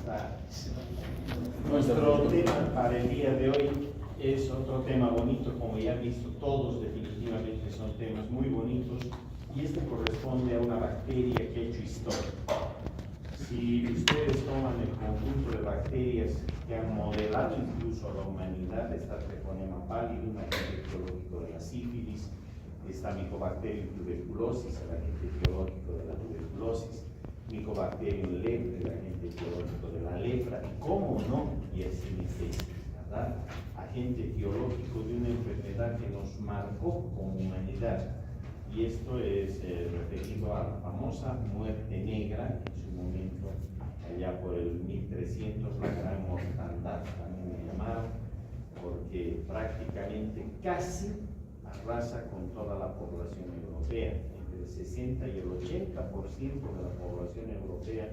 estás? Nuestro tema para el día de hoy es otro tema bonito, como ya han visto todos, definitivamente son temas muy bonitos, y este corresponde a una bacteria que ha hecho historia. Si ustedes toman el conjunto de bacterias que han modelado incluso a la humanidad, está Treponema pallidum, el agente etiológico de la sífilis, está Mycobacterium tuberculosis, el agente etiológico de la tuberculosis, Mycobacterium leprae, el agente etiológico de la lepra, y cómo no, Yersinia pestis, ¿verdad? Agente etiológico de una enfermedad que nos marcó como humanidad. Y esto es referido a la famosa muerte negra, en su momento, allá por el 1300, la gran mortandad, también me llamaron, porque prácticamente casi arrasa con toda la población europea. Entre el 60 y el 80% de la población europea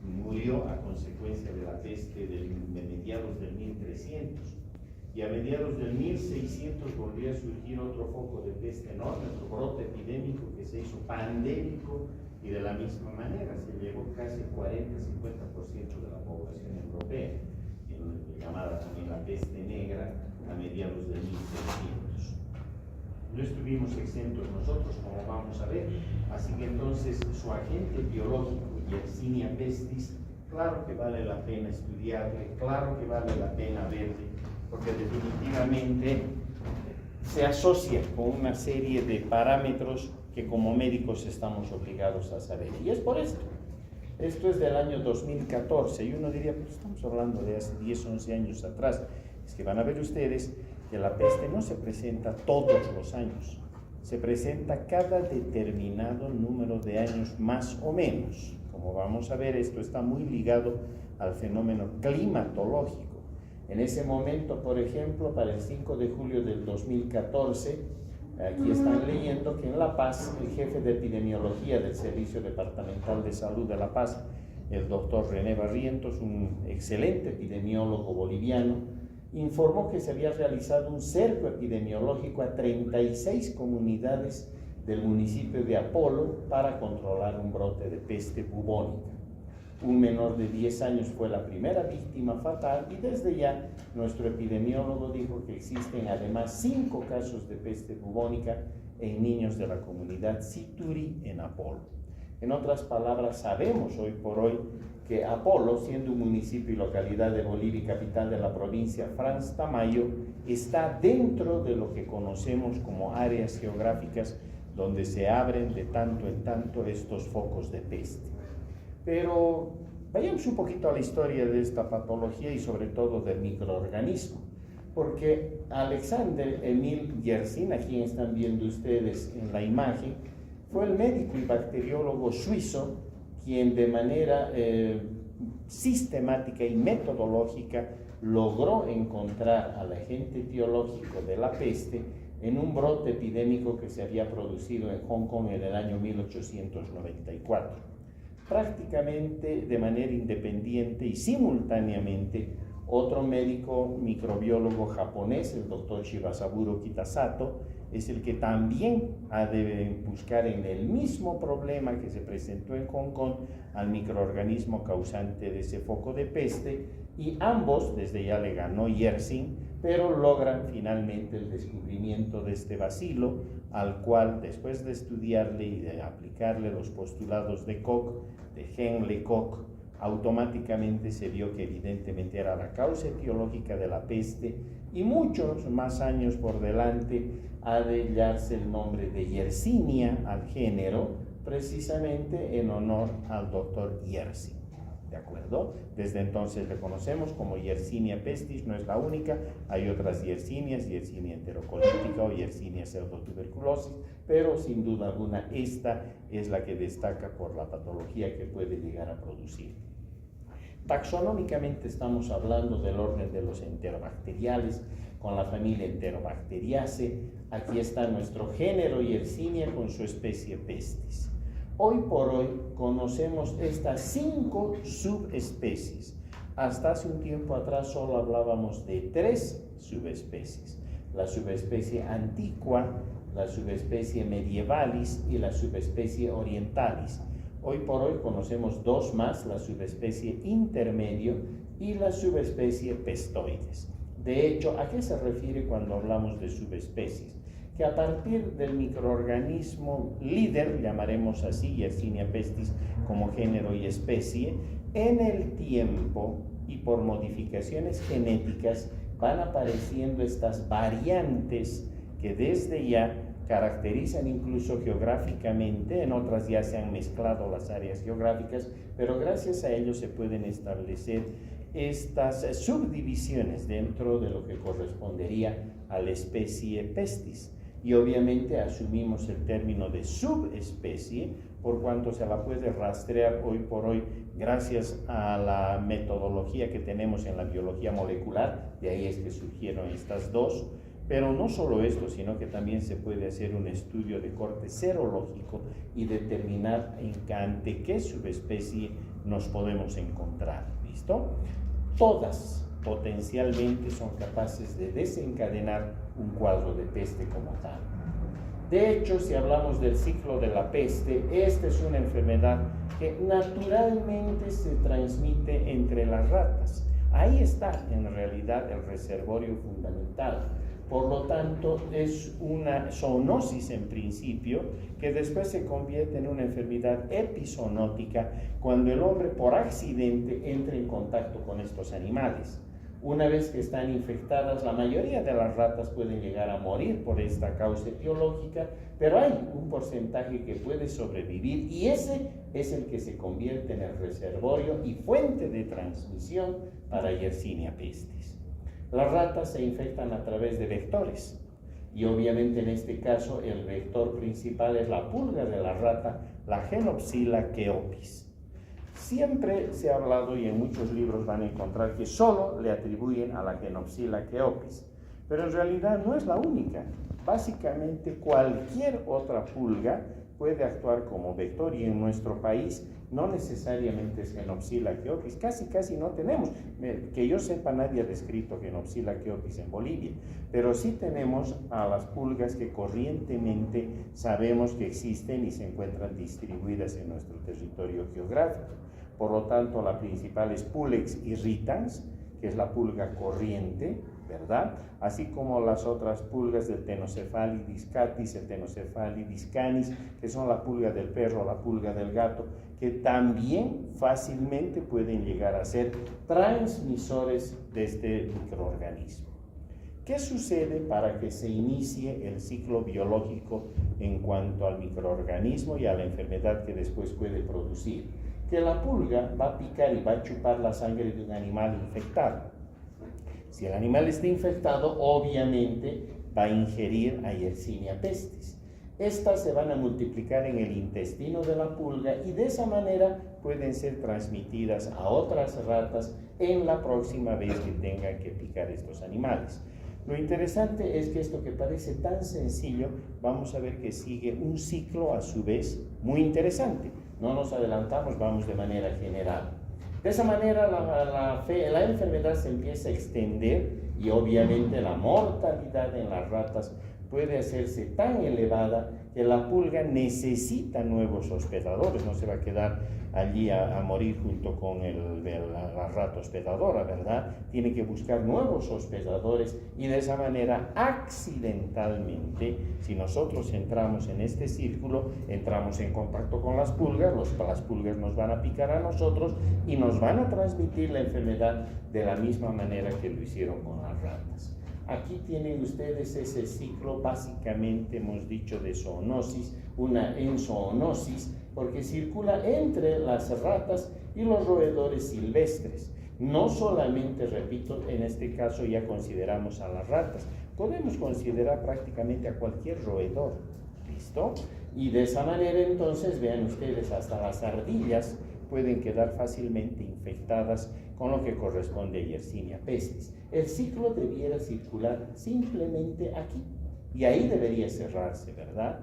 murió a consecuencia de la peste de mediados del 1300. Y a mediados del 1600 volvió a surgir otro foco de peste enorme, otro brote epidémico que se hizo pandémico, y de la misma manera se llevó casi 40-50% de la población europea, llamada también la peste negra, a mediados del 1600. No estuvimos exentos nosotros, como vamos a ver, así que entonces su agente biológico, Yersinia pestis, claro que vale la pena estudiarle, claro que vale la pena verle, porque definitivamente se asocia con una serie de parámetros que como médicos estamos obligados a saber. Y es por esto. Esto es del año 2014, y uno diría, pues estamos hablando de hace 10, 11 años atrás. Es que van a ver ustedes que la peste no se presenta todos los años, se presenta cada determinado número de años más o menos. Como vamos a ver, esto está muy ligado al fenómeno climatológico. En ese momento, por ejemplo, para el 5 de julio del 2014, aquí están leyendo que en La Paz, el jefe de epidemiología del Servicio Departamental de Salud de La Paz, el doctor René Barrientos, un excelente epidemiólogo boliviano, informó que se había realizado un cerco epidemiológico a 36 comunidades del municipio de Apolo para controlar un brote de peste bubónica. Un menor de 10 años fue la primera víctima fatal, y desde ya nuestro epidemiólogo dijo que existen además 5 casos de peste bubónica en niños de la comunidad Situri en Apolo. En otras palabras, sabemos hoy por hoy que Apolo, siendo un municipio y localidad de Bolivia y capital de la provincia Franz Tamayo, está dentro de lo que conocemos como áreas geográficas donde se abren de tanto en tanto estos focos de peste. Pero vayamos un poquito a la historia de esta patología y sobre todo del microorganismo, porque Alexander Emil Yersin, a quien están viendo ustedes en la imagen, fue el médico y bacteriólogo suizo quien de manera sistemática y metodológica logró encontrar al agente etiológico de la peste en un brote epidémico que se había producido en Hong Kong en el año 1894. Prácticamente de manera independiente y simultáneamente, otro médico microbiólogo japonés, el doctor Shibasaburo Kitasato, es el que también ha de buscar en el mismo problema que se presentó en Hong Kong al microorganismo causante de ese foco de peste, y ambos, desde ya le ganó Yersin, pero logran finalmente el descubrimiento de este bacilo, al cual después de estudiarle y de aplicarle los postulados de Koch, de Henle-Koch, automáticamente se vio que evidentemente era la causa etiológica de la peste, y muchos más años por delante ha de hallarse el nombre de Yersinia al género, precisamente en honor al doctor Yersin. ¿De acuerdo? Desde entonces le conocemos como Yersinia pestis, no es la única, hay otras Yersinias, Yersinia enterocolítica o Yersinia pseudotuberculosis, pero sin duda alguna esta es la que destaca por la patología que puede llegar a producir. Taxonómicamente estamos hablando del orden de los enterobacteriales, con la familia Enterobacteriaceae. Aquí está nuestro género Yersinia con su especie pestis. Hoy por hoy conocemos estas 5 subespecies. Hasta hace un tiempo atrás solo hablábamos de 3 subespecies. La subespecie antiqua, la subespecie medievalis y la subespecie orientalis. Hoy por hoy conocemos dos más, la subespecie intermedio y la subespecie pestoides. De hecho, ¿a qué se refiere cuando hablamos de subespecies? Que a partir del microorganismo líder, llamaremos así, Yersinia pestis como género y especie, en el tiempo y por modificaciones genéticas van apareciendo estas variantes que desde ya caracterizan incluso geográficamente, en otras ya se han mezclado las áreas geográficas, pero gracias a ello se pueden establecer estas subdivisiones dentro de lo que correspondería a la especie pestis. Y obviamente asumimos el término de subespecie por cuanto se la puede rastrear hoy por hoy gracias a la metodología que tenemos en la biología molecular, de ahí es que surgieron estas dos. Pero no solo esto, sino que también se puede hacer un estudio de corte serológico y determinar ante qué subespecie nos podemos encontrar. ¿Listo? Todas potencialmente son capaces de desencadenar un cuadro de peste como tal. De hecho, si hablamos del ciclo de la peste, esta es una enfermedad que naturalmente se transmite entre las ratas. Ahí está en realidad el reservorio fundamental. Por lo tanto, es una zoonosis en principio, que después se convierte en una enfermedad epizoonótica cuando el hombre por accidente entra en contacto con estos animales. Una vez que están infectadas, la mayoría de las ratas pueden llegar a morir por esta causa etiológica, pero hay un porcentaje que puede sobrevivir y ese es el que se convierte en el reservorio y fuente de transmisión para Yersinia pestis. Las ratas se infectan a través de vectores y obviamente en este caso el vector principal es la pulga de la rata, la Genopsila chaeopis. Siempre se ha hablado y en muchos libros van a encontrar que solo le atribuyen a la Genopsila chaeopis, pero en realidad no es la única. Básicamente cualquier otra pulga puede actuar como vector y en nuestro país no necesariamente es Genopsila chaeopis, casi no tenemos, que yo sepa nadie ha descrito Genopsila chaeopis en Bolivia, pero sí tenemos a las pulgas que corrientemente sabemos que existen y se encuentran distribuidas en nuestro territorio geográfico. Por lo tanto, la principal es Pulex irritans, que es la pulga corriente, ¿verdad? Así como las otras pulgas del Tenocephalidis catis, el Tenocephalidis canis, que son la pulga del perro, la pulga del gato, que también fácilmente pueden llegar a ser transmisores de este microorganismo. ¿Qué sucede para que se inicie el ciclo biológico en cuanto al microorganismo y a la enfermedad que después puede producir? Que la pulga va a picar y va a chupar la sangre de un animal infectado. Si el animal está infectado, obviamente va a ingerir a Yersinia pestis. Estas se van a multiplicar en el intestino de la pulga y de esa manera pueden ser transmitidas a otras ratas en la próxima vez que tengan que picar estos animales. Lo interesante es que esto que parece tan sencillo, vamos a ver que sigue un ciclo a su vez muy interesante. No nos adelantamos, vamos de manera general. De esa manera la enfermedad se empieza a extender y obviamente la mortalidad en las ratas puede hacerse tan elevada que la pulga necesita nuevos hospedadores, no se va a quedar allí a morir junto con la rata hospedadora, ¿verdad? Tiene que buscar nuevos hospedadores y de esa manera accidentalmente, si nosotros entramos en este círculo, entramos en contacto con las pulgas nos van a picar a nosotros y nos van a transmitir la enfermedad de la misma manera que lo hicieron con las ratas. Aquí tienen ustedes ese ciclo, básicamente hemos dicho de zoonosis, una enzoonosis, porque circula entre las ratas y los roedores silvestres. No solamente, repito, en este caso ya consideramos a las ratas, podemos considerar prácticamente a cualquier roedor, ¿listo? Y de esa manera entonces, vean ustedes, hasta las ardillas pueden quedar fácilmente infectadas con lo que corresponde a Yersinia pestis. El ciclo debiera circular simplemente aquí y ahí debería cerrarse, ¿verdad?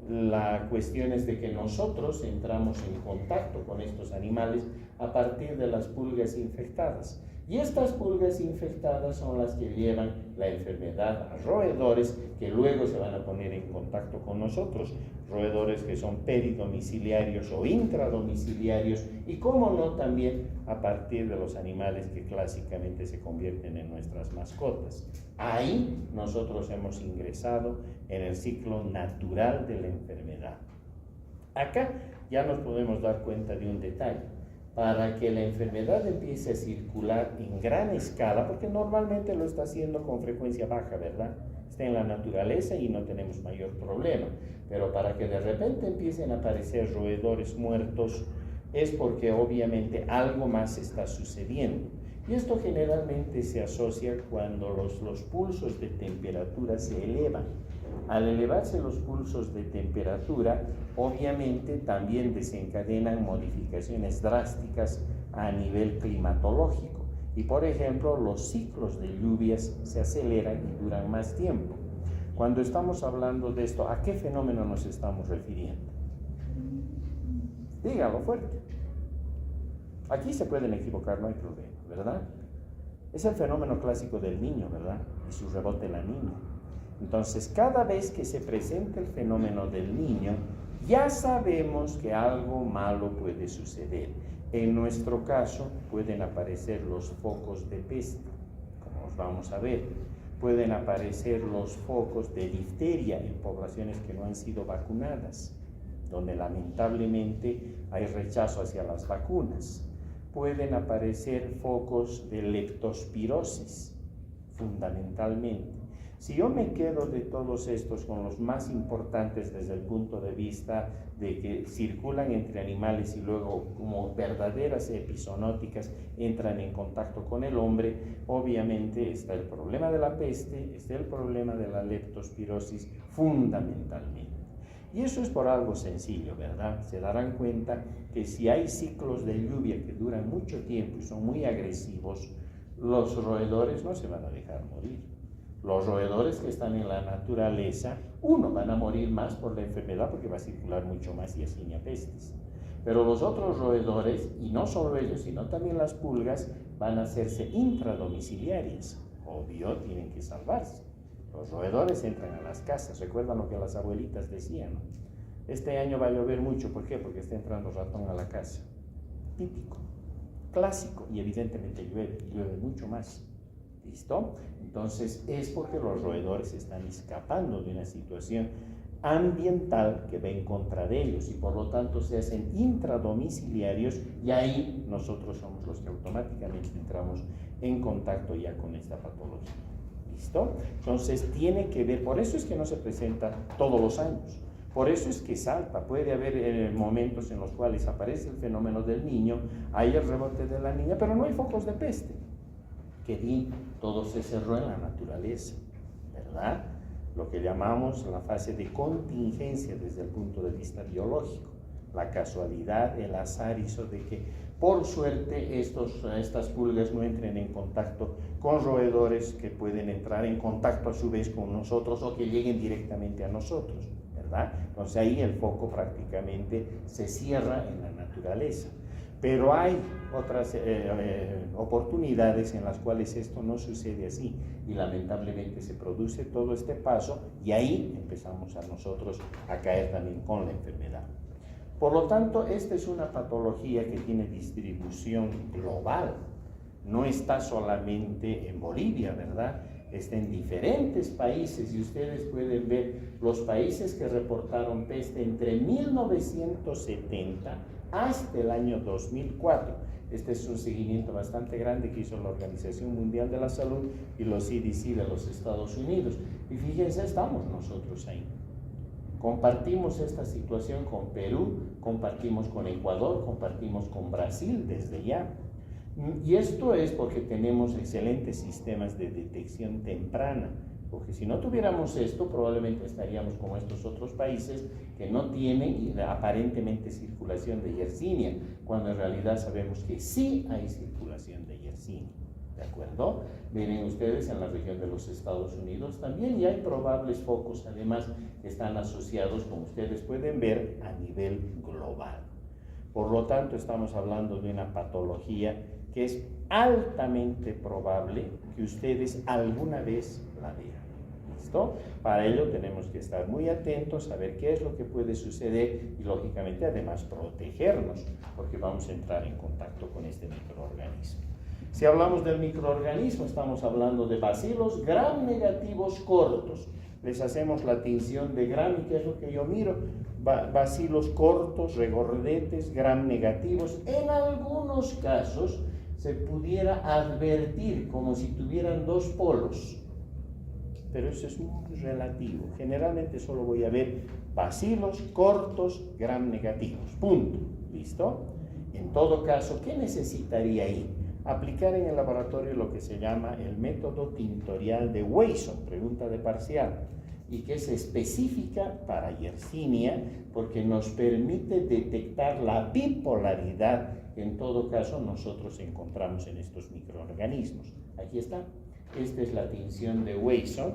La cuestión es de que nosotros entramos en contacto con estos animales a partir de las pulgas infectadas. Y estas pulgas infectadas son las que llevan la enfermedad a roedores que luego se van a poner en contacto con nosotros, roedores que son peridomiciliarios o intradomiciliarios y, cómo no, también a partir de los animales que clásicamente se convierten en nuestras mascotas. Ahí nosotros hemos ingresado en el ciclo natural de la enfermedad. Acá ya nos podemos dar cuenta de un detalle. Para que la enfermedad empiece a circular en gran escala, porque normalmente lo está haciendo con frecuencia baja, ¿verdad? Está en la naturaleza y no tenemos mayor problema. Pero para que de repente empiecen a aparecer roedores muertos, es porque obviamente algo más está sucediendo. Y esto generalmente se asocia cuando los pulsos de temperatura se elevan. Al elevarse los pulsos de temperatura, obviamente también desencadenan modificaciones drásticas a nivel climatológico. Y por ejemplo, los ciclos de lluvias se aceleran y duran más tiempo. Cuando estamos hablando de esto, ¿a qué fenómeno nos estamos refiriendo? Dígalo fuerte. Aquí se pueden equivocar, no hay problema, ¿verdad? Es el fenómeno clásico del niño, ¿verdad? Y su rebote en la niña. Entonces, cada vez que se presenta el fenómeno del niño, ya sabemos que algo malo puede suceder. En nuestro caso, pueden aparecer los focos de peste, como os vamos a ver. Pueden aparecer los focos de difteria en poblaciones que no han sido vacunadas, donde lamentablemente hay rechazo hacia las vacunas. Pueden aparecer focos de leptospirosis, fundamentalmente. Si yo me quedo de todos estos con los más importantes desde el punto de vista de que circulan entre animales y luego como verdaderas epizoonóticas entran en contacto con el hombre, obviamente está el problema de la peste, está el problema de la leptospirosis fundamentalmente. Y eso es por algo sencillo, ¿verdad? Se darán cuenta que si hay ciclos de lluvia que duran mucho tiempo y son muy agresivos, los roedores no se van a dejar morir. Los roedores que están en la naturaleza, van a morir más por la enfermedad porque va a circular mucho más y así ni pestes. Pero los otros roedores, y no solo ellos, sino también las pulgas, van a hacerse intradomiciliarias. Obvio, tienen que salvarse. Los roedores entran a las casas. Recuerdan lo que las abuelitas decían, ¿no? Este año va a llover mucho. ¿Por qué? Porque está entrando ratón a la casa. Típico, clásico, y evidentemente llueve mucho más. ¿Listo? Entonces es porque los roedores están escapando de una situación ambiental que va en contra de ellos y por lo tanto se hacen intradomiciliarios y ahí nosotros somos los que automáticamente entramos en contacto ya con esta patología. ¿Listo? Entonces tiene que ver, por eso es que no se presenta todos los años. Por eso es que salta, puede haber momentos en los cuales aparece el fenómeno del niño, hay el rebote de la niña, pero no hay focos de peste. Que todo se cerró en la naturaleza, ¿verdad? Lo que llamamos la fase de contingencia desde el punto de vista biológico. La casualidad, el azar hizo de que, por suerte, estas pulgas no entren en contacto con roedores que pueden entrar en contacto a su vez con nosotros o que lleguen directamente a nosotros, ¿verdad? Entonces ahí el foco prácticamente se cierra en la naturaleza. Pero hay otras oportunidades en las cuales esto no sucede así y lamentablemente se produce todo este paso y ahí empezamos a nosotros a caer también con la enfermedad. Por lo tanto, esta es una patología que tiene distribución global. No está solamente en Bolivia, ¿verdad? Está en diferentes países y ustedes pueden ver los países que reportaron peste entre 1970 hasta el año 2004. Este es un seguimiento bastante grande que hizo la Organización Mundial de la Salud y los CDC de los Estados Unidos. Y fíjense, estamos nosotros ahí. Compartimos esta situación con Perú, compartimos con Ecuador, compartimos con Brasil desde ya. Y esto es porque tenemos excelentes sistemas de detección temprana, porque si no tuviéramos esto, probablemente estaríamos como estos otros países que no tienen aparentemente circulación de Yersinia, cuando en realidad sabemos que sí hay circulación de Yersinia, ¿de acuerdo? Miren ustedes en la región de los Estados Unidos también, y hay probables focos además que están asociados, como ustedes pueden ver, a nivel global. Por lo tanto, estamos hablando de una patología que es altamente probable que ustedes alguna vez la vean. ¿Listo? Para ello tenemos que estar muy atentos, saber qué es lo que puede suceder y lógicamente además protegernos, porque vamos a entrar en contacto con este microorganismo. Si hablamos del microorganismo, estamos hablando de bacilos gram negativos cortos. Les hacemos la tinción de gram y ¿qué es lo que yo miro? Bacilos cortos, regordetes, gram negativos. En algunos casos se pudiera advertir como si tuvieran dos polos, pero eso es muy relativo. Generalmente solo voy a ver bacilos cortos, gram negativos. Punto. ¿Listo? En todo caso, ¿qué necesitaría ahí? Aplicar en el laboratorio lo que se llama el método tintorial de Wason, pregunta de parcial, y que es específica para Yersinia porque nos permite detectar la bipolaridad que en todo caso nosotros encontramos en estos microorganismos. Aquí está. Esta es la tinción de Wason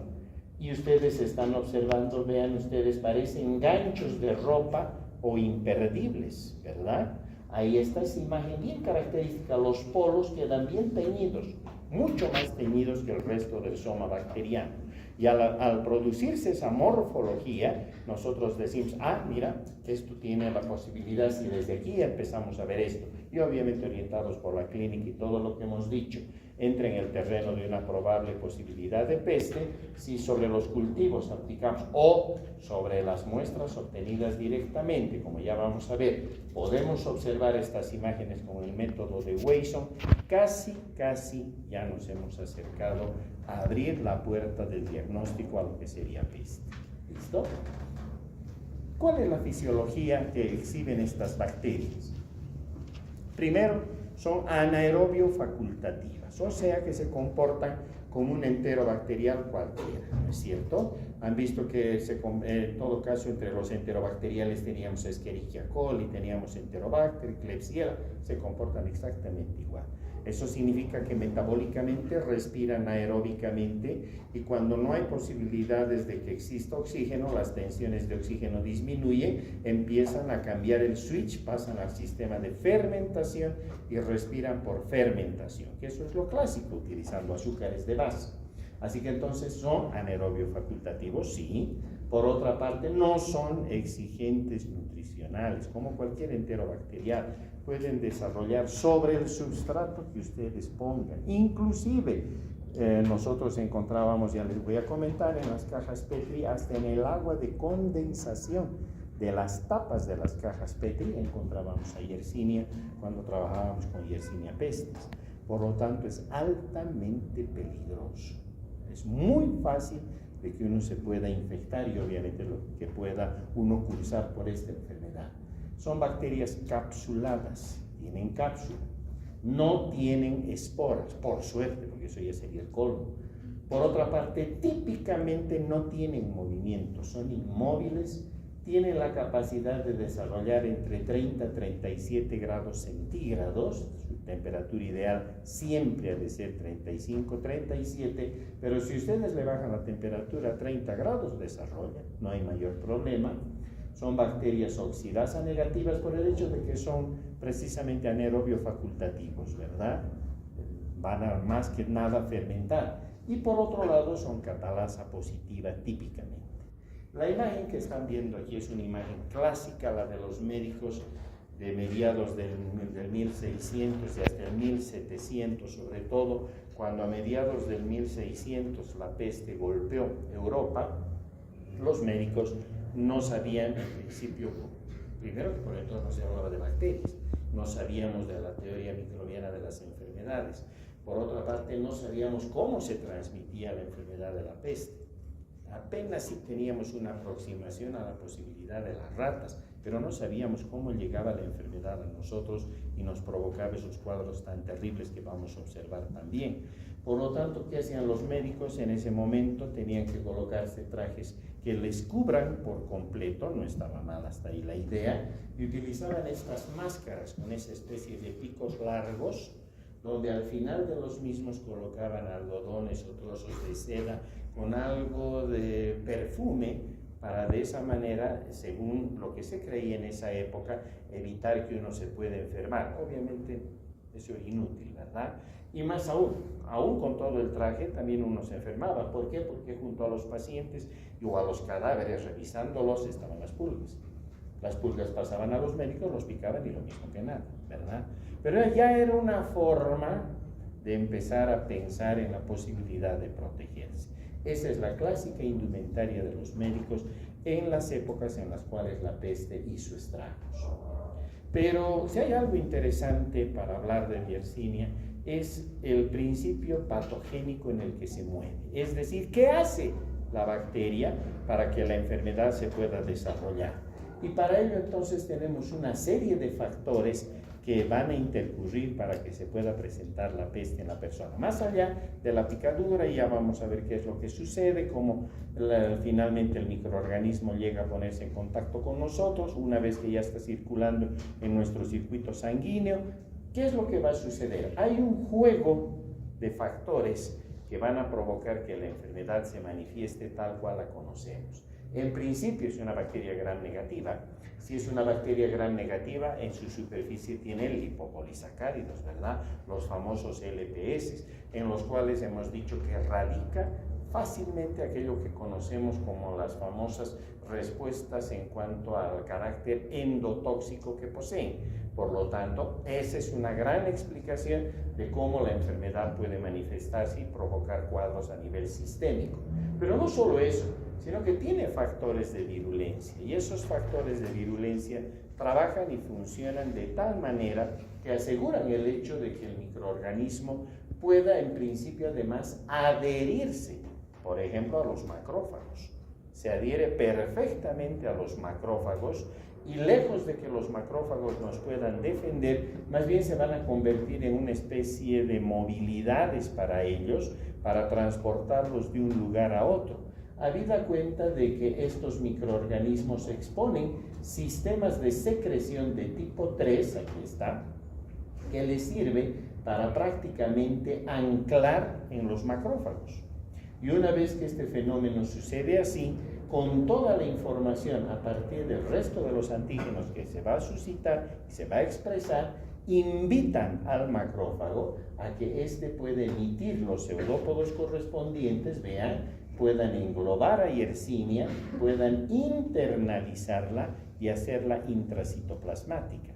y ustedes están observando, vean ustedes, parecen ganchos de ropa o imperdibles, ¿verdad? Ahí está esa imagen bien característica, los polos quedan bien teñidos, mucho más teñidos que el resto del soma bacteriano. Y al producirse esa morfología, nosotros decimos, mira, esto tiene la posibilidad, si desde aquí empezamos a ver esto, y obviamente orientados por la clínica y todo lo que hemos dicho, entra en el terreno de una probable posibilidad de peste, si sobre los cultivos aplicamos o sobre las muestras obtenidas directamente, como ya vamos a ver, podemos observar estas imágenes con el método de Wason, casi ya nos hemos acercado a abrir la puerta del diagnóstico a lo que sería peste. ¿Listo? ¿Cuál es la fisiología que exhiben estas bacterias? Primero, son anaerobio facultativas, o sea que se comportan como un enterobacterial cualquiera, ¿no es cierto? Han visto que en todo caso entre los enterobacteriales teníamos Escherichia coli, teníamos Enterobacter, Klebsiella, se comportan exactamente igual. Eso significa que metabólicamente respiran aeróbicamente y cuando no hay posibilidades de que exista oxígeno, las tensiones de oxígeno disminuyen, empiezan a cambiar el switch, pasan al sistema de fermentación y respiran por fermentación, que eso es lo clásico, utilizando azúcares de base. Así que entonces son anaerobio facultativos, sí. Por otra parte, no son exigentes nutricionales, como cualquier enterobacterial. Pueden desarrollar sobre el substrato que ustedes pongan. Inclusive, nosotros encontrábamos, ya les voy a comentar, en las cajas Petri, hasta en el agua de condensación de las tapas de las cajas Petri, encontrábamos a Yersinia cuando trabajábamos con Yersinia pestis. Por lo tanto, es altamente peligroso. Es muy fácil de que uno se pueda infectar y obviamente lo que pueda uno cursar por esta enfermedad. Son bacterias capsuladas, tienen cápsula, no tienen esporas, por suerte, porque eso ya sería el colmo. Por otra parte, típicamente no tienen movimiento, son inmóviles, tienen la capacidad de desarrollar entre 30 y 37 grados centígrados, su temperatura ideal siempre ha de ser 35, 37, pero si ustedes le bajan la temperatura a 30 grados, desarrollan, no hay mayor problema. Son bacterias oxidasa negativas por el hecho de que son precisamente anaerobio facultativos, ¿verdad? Van a más que nada fermentar. Y por otro lado son catalasa positiva típicamente. La imagen que están viendo aquí es una imagen clásica, la de los médicos de mediados del 1600 y hasta el 1700, sobre todo cuando a mediados del 1600 la peste golpeó Europa. Los médicos no sabían, en principio, primero que por entonces no se hablaba de bacterias, no sabíamos de la teoría microbiana de las enfermedades. Por otra parte, no sabíamos cómo se transmitía la enfermedad de la peste. Apenas sí teníamos una aproximación a la posibilidad de las ratas, pero no sabíamos cómo llegaba la enfermedad a nosotros y nos provocaba esos cuadros tan terribles que vamos a observar también. Por lo tanto, ¿qué hacían los médicos? En ese momento tenían que colocarse trajes que les cubran por completo, no estaba mal hasta ahí la idea, y utilizaban estas máscaras con esa especie de picos largos, donde al final de los mismos colocaban algodones o trozos de seda con algo de perfume para de esa manera, según lo que se creía en esa época, evitar que uno se pueda enfermar. Obviamente Eso era inútil, ¿verdad? Y más aún con todo el traje, también uno se enfermaba. ¿Por qué? Porque junto a los pacientes o a los cadáveres, revisándolos, estaban las pulgas. Las pulgas pasaban a los médicos, los picaban y lo mismo que nada, ¿verdad? Pero ya era una forma de empezar a pensar en la posibilidad de protegerse. Esa es la clásica indumentaria de los médicos en las épocas en las cuales la peste hizo estragos. Pero si hay algo interesante para hablar de Yersinia, es el principio patogénico en el que se mueve. Es decir, ¿qué hace la bacteria para que la enfermedad se pueda desarrollar? Y para ello entonces tenemos una serie de factores que van a intercurrir para que se pueda presentar la peste en la persona. Más allá de la picadura, ya vamos a ver qué es lo que sucede, cómo finalmente el microorganismo llega a ponerse en contacto con nosotros, una vez que ya está circulando en nuestro circuito sanguíneo. ¿Qué es lo que va a suceder? Hay un juego de factores que van a provocar que la enfermedad se manifieste tal cual la conocemos. En principio es una bacteria gram negativa. Si es una bacteria gram negativa, en su superficie tiene lipopolisacáridos, ¿verdad? Los famosos LPS, en los cuales hemos dicho que radica fácilmente aquello que conocemos como las famosas respuestas en cuanto al carácter endotóxico que poseen. Por lo tanto, esa es una gran explicación de cómo la enfermedad puede manifestarse y provocar cuadros a nivel sistémico. Pero no solo eso, sino que tiene factores de virulencia, y esos factores de virulencia trabajan y funcionan de tal manera que aseguran el hecho de que el microorganismo pueda en principio además adherirse, por ejemplo, a los macrófagos. Se adhiere perfectamente a los macrófagos y lejos de que los macrófagos nos puedan defender, más bien se van a convertir en una especie de movilidades para ellos, para transportarlos de un lugar a otro. Habida cuenta de que estos microorganismos exponen sistemas de secreción de tipo 3, aquí está, que les sirve para prácticamente anclar en los macrófagos. Y una vez que este fenómeno sucede así, con toda la información a partir del resto de los antígenos que se va a suscitar y se va a expresar, invitan al macrófago a que éste pueda emitir los pseudópodos correspondientes, vean, puedan englobar a Yersinia, puedan internalizarla y hacerla intracitoplasmática.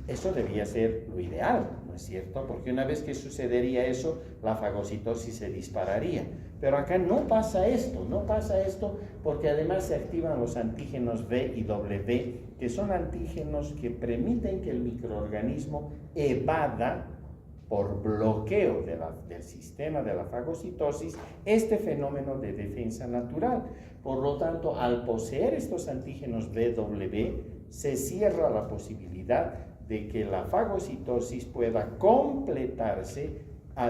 Eso debía ser lo ideal, ¿no es cierto? Porque una vez que sucedería eso, la fagocitosis se dispararía. Pero acá no pasa esto porque además se activan los antígenos B y W, que son antígenos que permiten que el microorganismo evada por bloqueo del sistema de la fagocitosis este fenómeno de defensa natural. Por lo tanto, al poseer estos antígenos BW, se cierra la posibilidad de que la fagocitosis pueda completarse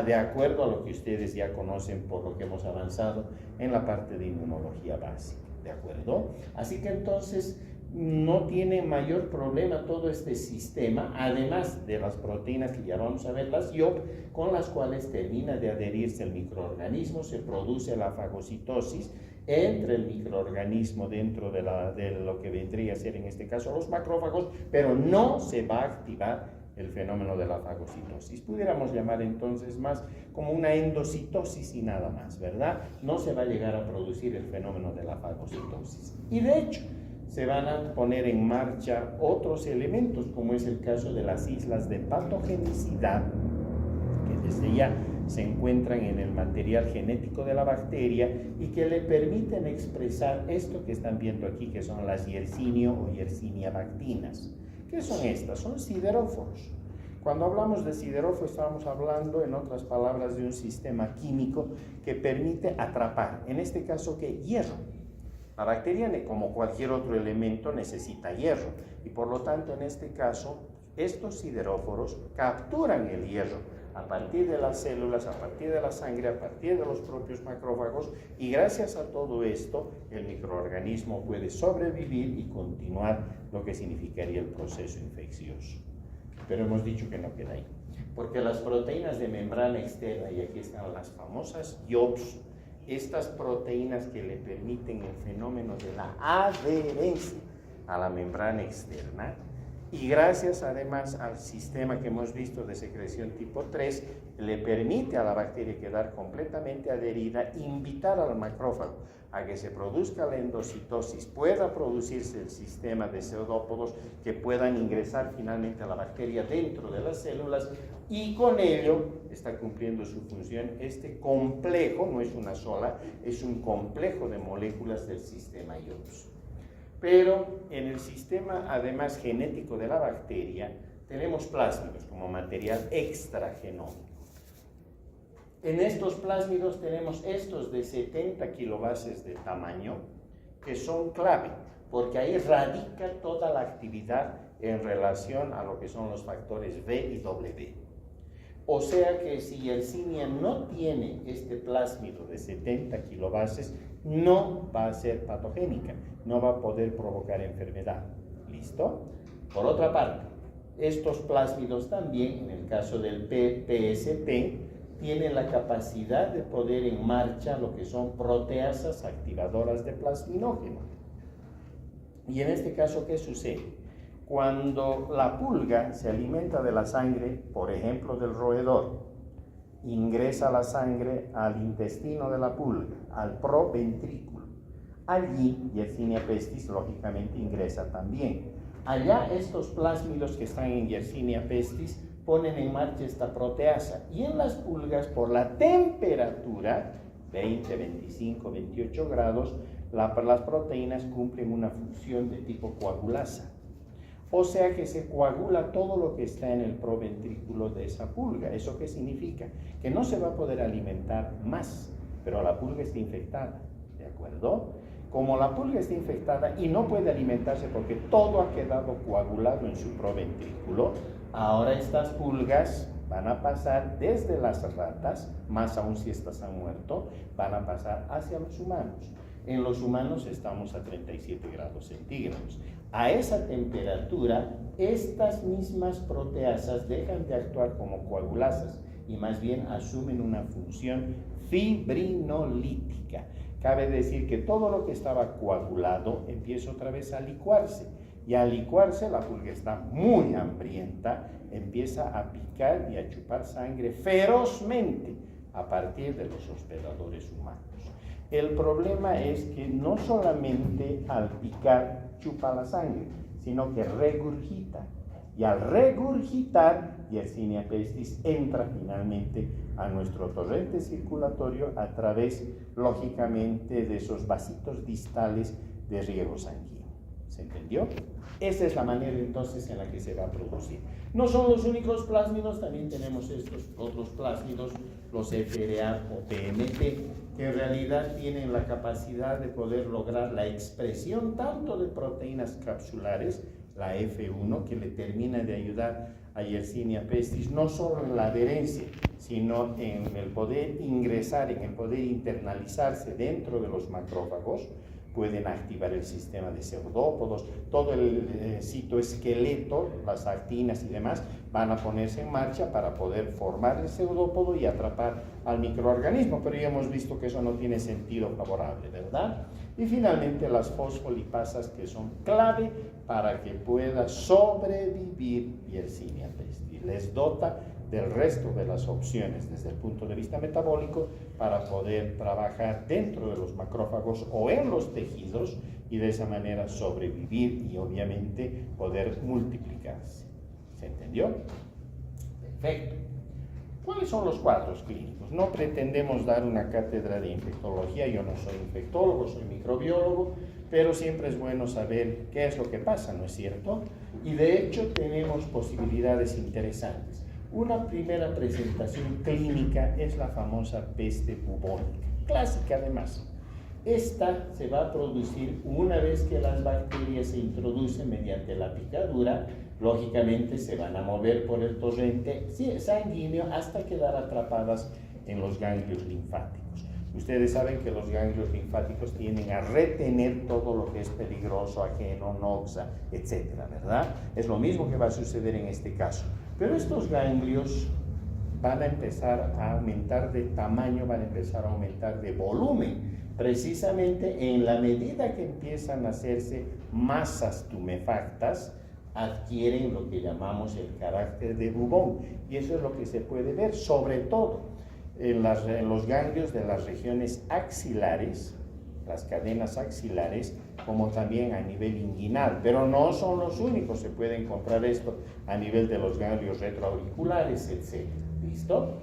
de acuerdo a lo que ustedes ya conocen por lo que hemos avanzado en la parte de inmunología básica, ¿de acuerdo? Así que entonces no tiene mayor problema todo este sistema, además de las proteínas que ya vamos a ver, las IOP, con las cuales termina de adherirse el microorganismo, se produce la fagocitosis, entra el microorganismo dentro de lo que vendría a ser en este caso los macrófagos, pero no se va a activar el fenómeno de la fagocitosis. Pudiéramos llamar entonces más como una endocitosis y nada más, ¿verdad? No se va a llegar a producir el fenómeno de la fagocitosis. Y de hecho, se van a poner en marcha otros elementos, como es el caso de las islas de patogenicidad, que desde ya se encuentran en el material genético de la bacteria y que le permiten expresar esto que están viendo aquí, que son las Yersinio o Yersinia bactinas. ¿Qué son estas? Son sideróforos. Cuando hablamos de sideróforos estamos hablando, en otras palabras, de un sistema químico que permite atrapar, en este caso, ¿qué? Hierro. La bacteria, como cualquier otro elemento, necesita hierro y por lo tanto, en este caso, estos sideróforos capturan el hierro a partir de las células, a partir de la sangre, a partir de los propios macrófagos y gracias a todo esto, el microorganismo puede sobrevivir y continuar lo que significaría el proceso infeccioso. Pero hemos dicho que no queda ahí, porque las proteínas de membrana externa, y aquí están las famosas IOPS, estas proteínas que le permiten el fenómeno de la adherencia a la membrana externa, y gracias además al sistema que hemos visto de secreción tipo 3, le permite a la bacteria quedar completamente adherida, invitar al macrófago a que se produzca la endocitosis, pueda producirse el sistema de pseudópodos que puedan ingresar finalmente a la bacteria dentro de las células, y con ello está cumpliendo su función este complejo, no es una sola, es un complejo de moléculas del sistema IOPS. Pero en el sistema, además, genético de la bacteria, tenemos plásmidos como material extragenómico. En estos plásmidos tenemos estos de 70 kilobases de tamaño, que son clave, porque ahí radica toda la actividad en relación a lo que son los factores V y W. O sea que si Yersinia no tiene este plásmido de 70 kilobases, no va a ser patogénica, no va a poder provocar enfermedad. ¿Listo? Por otra parte, estos plásmidos también, en el caso del PSP, tienen la capacidad de poner en marcha lo que son proteasas activadoras de plasminógeno. Y en este caso, ¿qué sucede? Cuando la pulga se alimenta de la sangre, por ejemplo del roedor, ingresa la sangre al intestino de la pulga, al proventrículo. Allí, Yersinia pestis, lógicamente, ingresa también. Allá estos plásmidos que están en Yersinia pestis ponen en marcha esta proteasa. Y en las pulgas, por la temperatura, 20, 25, 28 grados, las proteínas cumplen una función de tipo coagulasa. O sea que se coagula todo lo que está en el proventrículo de esa pulga. ¿Eso qué significa? Que no se va a poder alimentar más, pero la pulga está infectada, ¿de acuerdo? Como la pulga está infectada y no puede alimentarse porque todo ha quedado coagulado en su proventrículo, ahora estas pulgas van a pasar desde las ratas, más aún si estas han muerto, van a pasar hacia los humanos. En los humanos estamos a 37 grados centígrados. A esa temperatura, estas mismas proteasas dejan de actuar como coagulasas y más bien asumen una función fibrinolítica. Cabe decir que todo lo que estaba coagulado empieza otra vez a licuarse. Y al licuarse, la pulga está muy hambrienta, empieza a picar y a chupar sangre ferozmente a partir de los hospedadores humanos. El problema es que no solamente al picar chupa la sangre, sino que regurgita. Y al regurgitar, Yersinia pestis entra finalmente a nuestro torrente circulatorio a través, lógicamente, de esos vasitos distales de riego sanguíneo. ¿Se entendió? Esa es la manera entonces en la que se va a producir. No son los únicos plásmidos, también tenemos estos otros plásmidos, los FRA o PMP, que en realidad tienen la capacidad de poder lograr la expresión tanto de proteínas capsulares, la F1, que le termina de ayudar a Yersinia pestis, no solo en la adherencia, sino en el poder ingresar, en el poder internalizarse dentro de los macrófagos. Pueden activar el sistema de pseudópodos, todo el citoesqueleto, las actinas y demás, van a ponerse en marcha para poder formar el pseudópodo y atrapar al microorganismo, pero ya hemos visto que eso no tiene sentido favorable, ¿verdad? Y finalmente las fosfolipasas, que son clave para que pueda sobrevivir Yersinia pestis. Les dota del resto de las opciones desde el punto de vista metabólico para poder trabajar dentro de los macrófagos o en los tejidos y de esa manera sobrevivir y obviamente poder multiplicarse. ¿Se entendió? Perfecto. ¿Cuáles son los cuadros clínicos? No pretendemos dar una cátedra de infectología, yo no soy infectólogo, soy microbiólogo, pero siempre es bueno saber qué es lo que pasa, ¿no es cierto? Y de hecho tenemos posibilidades interesantes. Una primera presentación clínica es la famosa peste bubónica, clásica además. Esta se va a producir una vez que las bacterias se introducen mediante la picadura. Lógicamente se van a mover por el torrente sanguíneo hasta quedar atrapadas en los ganglios linfáticos. Ustedes saben que los ganglios linfáticos tienden a retener todo lo que es peligroso, ajeno, noxa, etcétera, ¿verdad? Es lo mismo que va a suceder en este caso. Pero estos ganglios van a empezar a aumentar de tamaño, van a empezar a aumentar de volumen, precisamente en la medida que empiezan a hacerse masas tumefactas adquieren lo que llamamos el carácter de bubón, y eso es lo que se puede ver sobre todo en los ganglios de las regiones axilares, las cadenas axilares, como también a nivel inguinal, pero no son los únicos, se puede encontrar esto a nivel de los ganglios retroauriculares, etc. ¿Listo?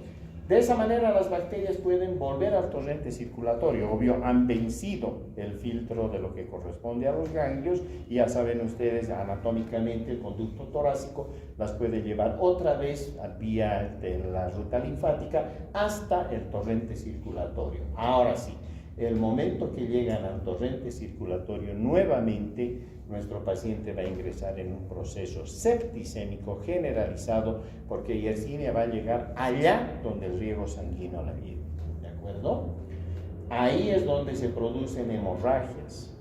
De esa manera las bacterias pueden volver al torrente circulatorio. Obvio, han vencido el filtro de lo que corresponde a los ganglios, y ya saben ustedes, anatómicamente el conducto torácico las puede llevar otra vez a vía de la ruta linfática hasta el torrente circulatorio. Ahora sí, el momento que llegan al torrente circulatorio nuevamente, nuestro paciente va a ingresar en un proceso septicémico generalizado, porque Yersinia va a llegar allá donde el riego sanguíneo la lleva, ¿de acuerdo? Ahí es donde se producen hemorragias.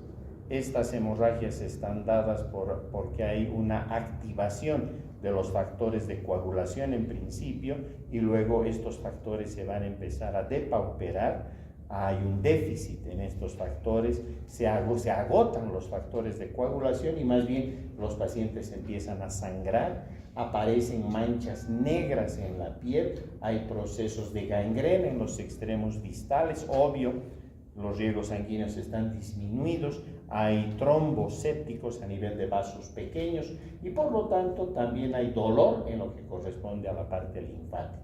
Estas hemorragias están dadas porque hay una activación de los factores de coagulación en principio, y luego estos factores se van a empezar a depauperar. Hay un déficit en estos factores, se agotan los factores de coagulación, y más bien los pacientes empiezan a sangrar, aparecen manchas negras en la piel, hay procesos de gangrena en los extremos distales, obvio, los riegos sanguíneos están disminuidos, hay trombos sépticos a nivel de vasos pequeños, y por lo tanto también hay dolor en lo que corresponde a la parte linfática.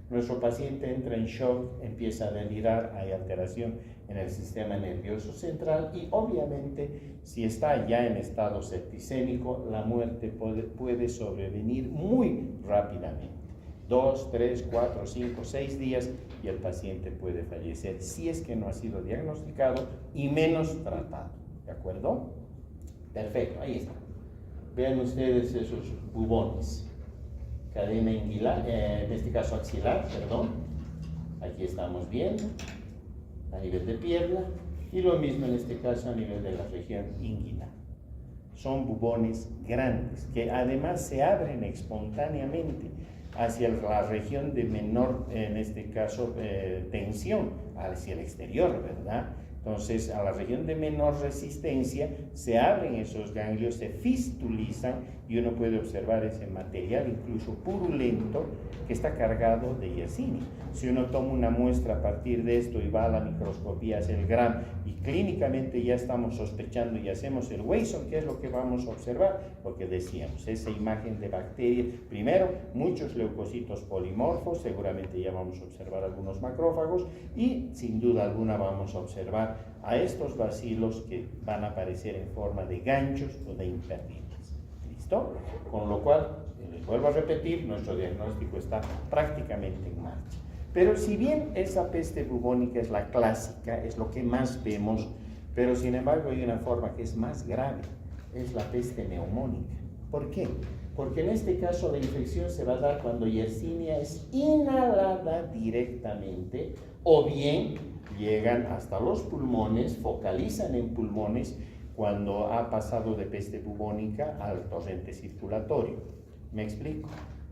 Nuestro paciente entra en shock, empieza a delirar, hay alteración en el sistema nervioso central, y obviamente si está ya en estado septicémico, la muerte puede sobrevenir muy rápidamente. 2, 3, 4, 5, 6 días y el paciente puede fallecer si es que no ha sido diagnosticado y menos tratado. ¿De acuerdo? Perfecto, ahí está. Vean ustedes esos bubones. Cadena inguinal, en este caso axilar, perdón. Aquí estamos viendo a nivel de pierna, y lo mismo en este caso a nivel de la región inguinal. Son bubones grandes que además se abren espontáneamente hacia la región de menor, en este caso, tensión, hacia el exterior, ¿verdad? Entonces, a la región de menor resistencia se abren esos ganglios, se fistulizan, y uno puede observar ese material incluso purulento que está cargado de Yersinia. Si uno toma una muestra a partir de esto y va a la microscopía, hace el GRAM, y clínicamente ya estamos sospechando y hacemos el Wesson, ¿qué es lo que vamos a observar? Lo que decíamos, esa imagen de bacterias. Primero, muchos leucocitos polimorfos, seguramente ya vamos a observar algunos macrófagos, y sin duda alguna vamos a observar a estos bacilos que van a aparecer en forma de ganchos o de imperdibles. ¿Listo? Con lo cual, les vuelvo a repetir, nuestro diagnóstico está prácticamente en marcha. Pero si bien esa peste bubónica es la clásica, es lo que más vemos, pero sin embargo hay una forma que es más grave, es la peste neumónica. ¿Por qué? Porque en este caso la infección se va a dar cuando Yersinia es inhalada directamente, o bien llegan hasta los pulmones, focalizan en pulmones cuando ha pasado de peste bubónica al torrente circulatorio. ¿Me explico?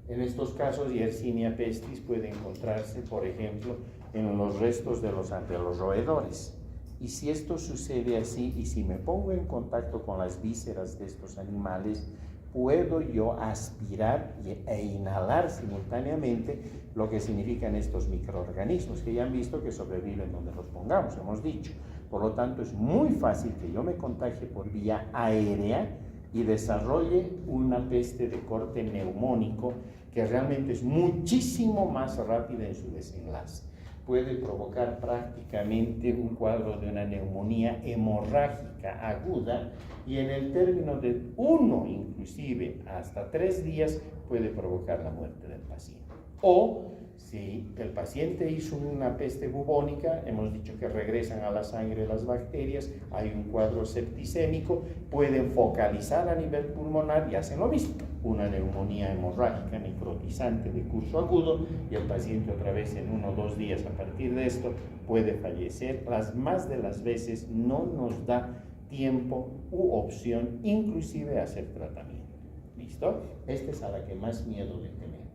En estos casos, Yersinia pestis puede encontrarse, por ejemplo, en los restos de los roedores. Y si esto sucede así, y si me pongo en contacto con las vísceras de estos animales, puedo yo aspirar e inhalar simultáneamente lo que significan estos microorganismos, que ya han visto que sobreviven donde los pongamos, hemos dicho. Por lo tanto, es muy fácil que yo me contagie por vía aérea y desarrolle una peste de corte neumónico, que realmente es muchísimo más rápida en su desenlace. Puede provocar prácticamente un cuadro de una neumonía hemorrágica aguda, y en el término de 1, inclusive hasta 3 días, puede provocar la muerte del paciente. O si el paciente hizo una peste bubónica, hemos dicho que regresan a la sangre las bacterias, hay un cuadro septicémico, pueden focalizar a nivel pulmonar y hacen lo mismo, una neumonía hemorrágica necrotizante de curso agudo, y el paciente otra vez en 1 o 2 días a partir de esto puede fallecer. Las más de las veces no nos da tiempo u opción inclusive a hacer tratamiento. ¿Listo? Esta es a la que más miedo le tenemos.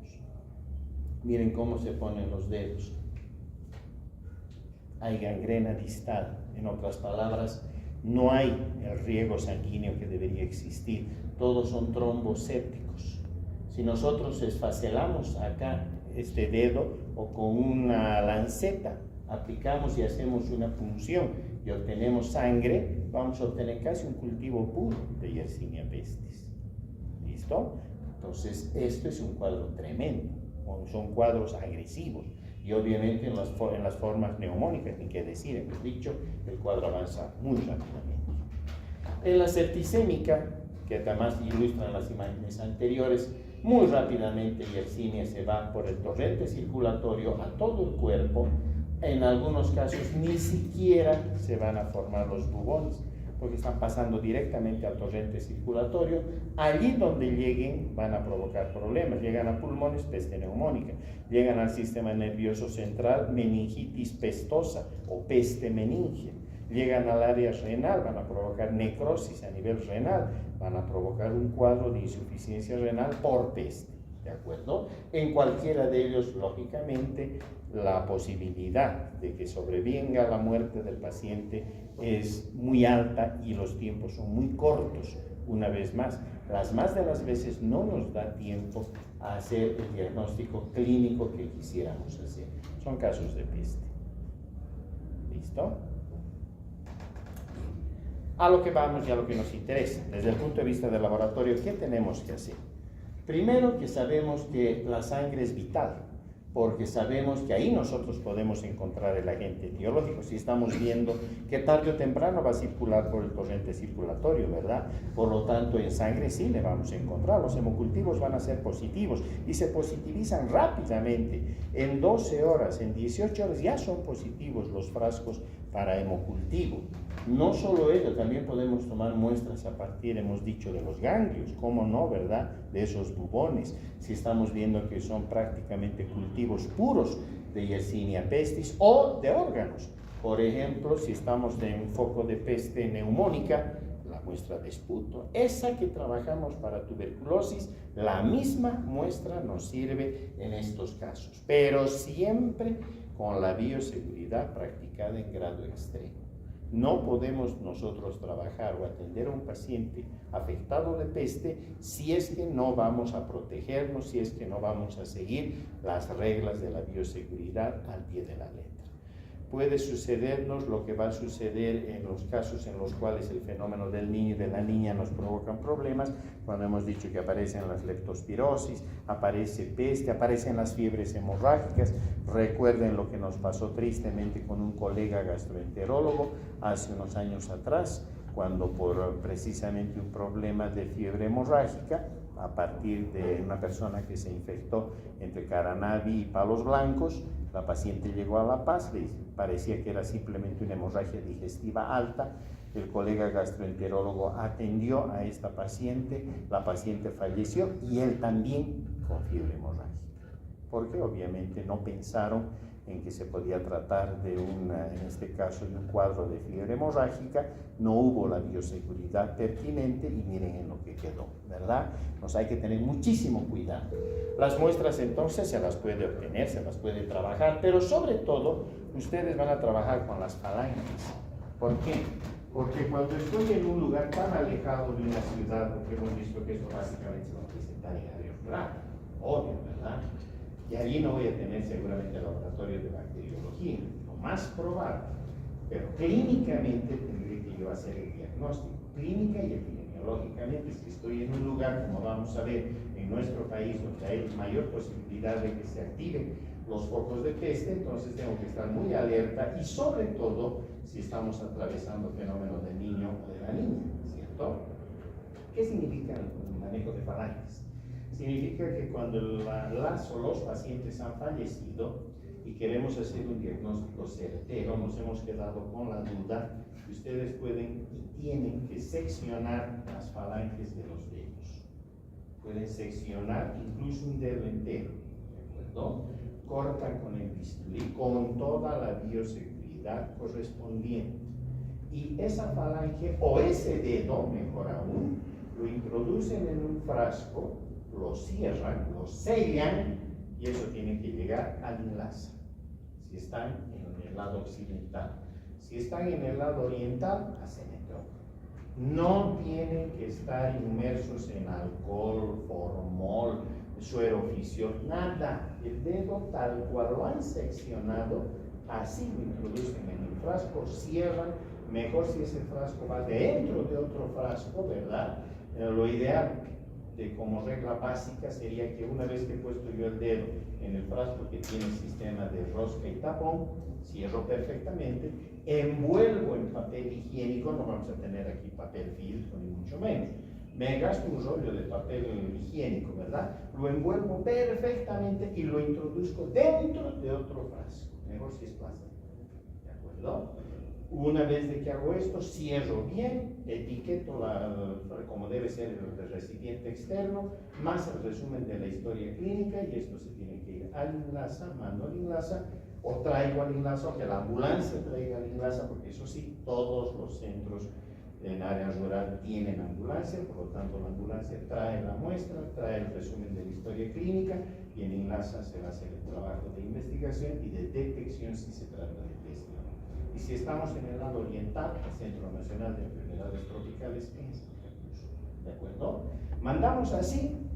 Miren cómo se ponen los dedos. Hay gangrena distal. En otras palabras, No hay el riego sanguíneo que debería existir, todos son trombos sépticos. Si nosotros esfacelamos acá este dedo o con una lanceta aplicamos y hacemos una punción y obtenemos sangre, vamos a obtener casi un cultivo puro de Yersinia pestis. ¿Listo? Entonces, esto es un cuadro tremendo, son cuadros agresivos. Y obviamente en las formas neumónicas, ni qué decir, hemos dicho, el cuadro avanza muy rápidamente. En la septicémica, que además ilustran las imágenes anteriores, muy rápidamente Yersinia se va por el torrente circulatorio a todo el cuerpo. En algunos casos ni siquiera se van a formar los bubones, porque están pasando directamente al torrente circulatorio. Allí donde lleguen van a provocar problemas. Llegan a pulmones, peste neumónica. Llegan al sistema nervioso central, meningitis pestosa o peste meningia. Llegan al área renal, van a provocar necrosis a nivel renal, van a provocar un cuadro de insuficiencia renal por peste. ¿De acuerdo? En cualquiera de ellos, lógicamente, la posibilidad de que sobrevenga la muerte del paciente es muy alta y los tiempos son muy cortos. Una vez más, las más de las veces no nos da tiempo a hacer el diagnóstico clínico que quisiéramos hacer. Son casos de peste. ¿Listo? A lo que vamos y a lo que nos interesa. Desde el punto de vista del laboratorio, ¿qué tenemos que hacer? Primero, que sabemos que la sangre es vital, porque sabemos que ahí nosotros podemos encontrar el agente etiológico. Si estamos viendo que tarde o temprano va a circular por el torrente circulatorio, ¿verdad? Por lo tanto, en sangre sí le vamos a encontrar. Los hemocultivos van a ser positivos y se positivizan rápidamente. En 12 horas, en 18 horas ya son positivos los frascos para hemocultivo. No solo ello, también podemos tomar muestras a partir, hemos dicho, de los ganglios, cómo no, ¿verdad? De esos bubones, si estamos viendo que son prácticamente cultivos puros de Yersinia pestis o de órganos. Por ejemplo, si estamos en foco de peste neumónica, la muestra de esputo, esa que trabajamos para tuberculosis, la misma muestra nos sirve en estos casos, pero siempre con la bioseguridad practicada en grado extremo. No podemos nosotros trabajar o atender a un paciente afectado de peste si es que no vamos a protegernos, si es que no vamos a seguir las reglas de la bioseguridad al pie de la letra. Puede sucedernos lo que va a suceder en los casos en los cuales el fenómeno del niño y de la niña nos provocan problemas, cuando hemos dicho que aparecen las leptospirosis, aparece peste, aparecen las fiebres hemorrágicas. Recuerden lo que nos pasó tristemente con un colega gastroenterólogo hace unos años atrás, cuando por precisamente un problema de fiebre hemorrágica, a partir de una persona que se infectó entre Caranavi y Palos Blancos, la paciente llegó a La Paz, parecía que era simplemente una hemorragia digestiva alta. El colega gastroenterólogo atendió a esta paciente, la paciente falleció y él también con fiebre hemorrágica, porque obviamente no pensaron en que se podía tratar de en este caso, de un cuadro de fiebre hemorrágica. No hubo la bioseguridad pertinente y miren en lo que quedó, ¿verdad? Nos hay que tener muchísimo cuidado. Las muestras entonces se las puede obtener, se las puede trabajar, pero sobre todo ustedes van a trabajar con las falanges. ¿Por qué? Porque cuando estoy en un lugar tan alejado de una ciudad, porque hemos visto que esto básicamente se va a presentar en áreas rurales, obvio, ¿verdad? Y allí no voy a tener seguramente el laboratorio de bacteriología, lo más probable, pero clínicamente tendré que yo hacer el diagnóstico, clínica y epidemiológicamente. Si estoy en un lugar, como vamos a ver, en nuestro país, donde hay mayor posibilidad de que se activen los focos de peste, entonces tengo que estar muy alerta y sobre todo si estamos atravesando fenómenos del niño o de la niña, ¿cierto? ¿Qué significa el manejo de falanges? Significa que cuando las o los pacientes han fallecido y queremos hacer un diagnóstico certero, nos hemos quedado con la duda que ustedes pueden y tienen que seccionar las falanges de los dedos. Pueden seccionar incluso un dedo entero, ¿de acuerdo? Cortan con el bisturí con toda la bioseguridad correspondiente. Y esa falange o ese dedo, mejor aún, lo introducen en un frasco, lo cierran, lo sellan y eso tiene que llegar al enlace, si están en el lado occidental. Si están en el lado oriental, hacen necropsia. No tienen que estar inmersos en alcohol, formol, suero oficio, nada. El dedo tal cual lo han seccionado, así lo introducen en el frasco, cierran. Mejor si ese frasco va dentro de otro frasco, ¿verdad? Lo ideal, como regla básica, sería que una vez que he puesto yo el dedo en el frasco que tiene sistema de rosca y tapón, cierro perfectamente, envuelvo en papel higiénico, no vamos a tener aquí papel filtro ni mucho menos. Me gasto un rollo de papel higiénico, ¿verdad? Lo envuelvo perfectamente y lo introduzco dentro de otro frasco. Mejor si es plástico, ¿de acuerdo? Una vez de que hago esto, cierro bien, etiqueto como debe ser el recipiente externo, más el resumen de la historia clínica, y esto se tiene que ir al INLASA, mando al INLASA, o traigo al INLASA, o que la ambulancia traiga al INLASA, porque eso sí, todos los centros en área rural tienen ambulancia, por lo tanto la ambulancia trae la muestra, trae el resumen de la historia clínica, y en INLASA se va a hacer el trabajo de investigación y de detección si se trata de test. Y si estamos en el lado oriental, el Centro Nacional de Enfermedades Tropicales en Santa Cruz, ¿de acuerdo? Mandamos así,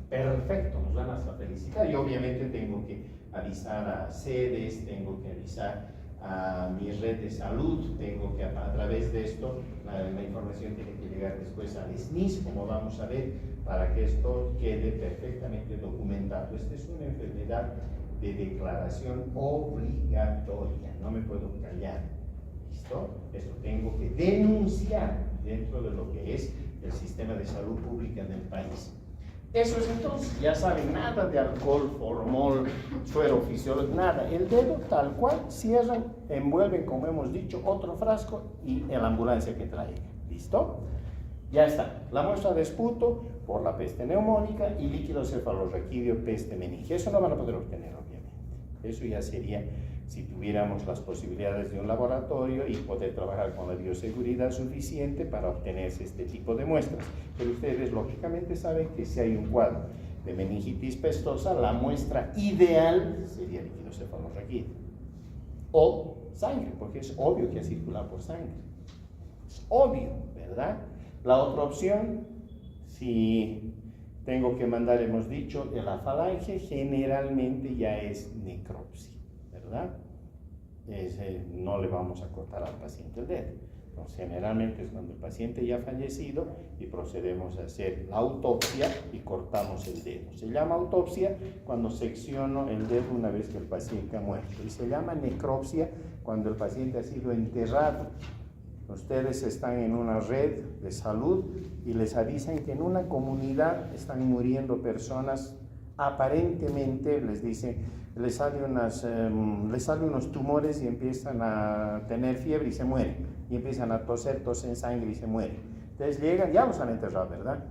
perfecto, nos van hasta felicitar, y obviamente tengo que avisar a sedes, tengo que avisar a mi red de salud, tengo que a través de esto, la información tiene que llegar después al SNIS, como vamos a ver, para que esto quede perfectamente documentado. Esta es una enfermedad de declaración obligatoria, no me puedo callar, ¿listo? Esto tengo que denunciar dentro de lo que es el sistema de salud pública del país. Eso es entonces, ya saben, nada de alcohol, formol, suero fisiológico, nada. El dedo tal cual, cierran, envuelven, como hemos dicho, otro frasco y en la ambulancia que traiga, ¿listo? Ya está, la muestra de esputo por la peste neumónica y líquido cefalorraquídeo, peste meningia. Eso no van a poder obtener, obviamente. Eso ya sería si tuviéramos las posibilidades de un laboratorio y poder trabajar con la bioseguridad suficiente para obtenerse este tipo de muestras. Pero ustedes lógicamente saben que si hay un cuadro de meningitis pestosa, la muestra ideal sería líquido cefalorraquídeo o sangre, porque es obvio que circula por sangre. Es obvio, ¿verdad? La otra opción, si tengo que mandar, hemos dicho, de la falange, generalmente ya es necropsia, ¿verdad? No le vamos a cortar al paciente el dedo. Entonces, generalmente es cuando el paciente ya ha fallecido y procedemos a hacer la autopsia y cortamos el dedo. Se llama autopsia cuando secciono el dedo una vez que el paciente ha muerto, y se llama necropsia cuando el paciente ha sido enterrado. Ustedes están en una red de salud y les avisan que en una comunidad están muriendo personas, aparentemente les dicen, les salen unos tumores y empiezan a tener fiebre y se mueren, y empiezan a tosen sangre y se mueren. Entonces llegan, ya los han enterrado, ¿verdad?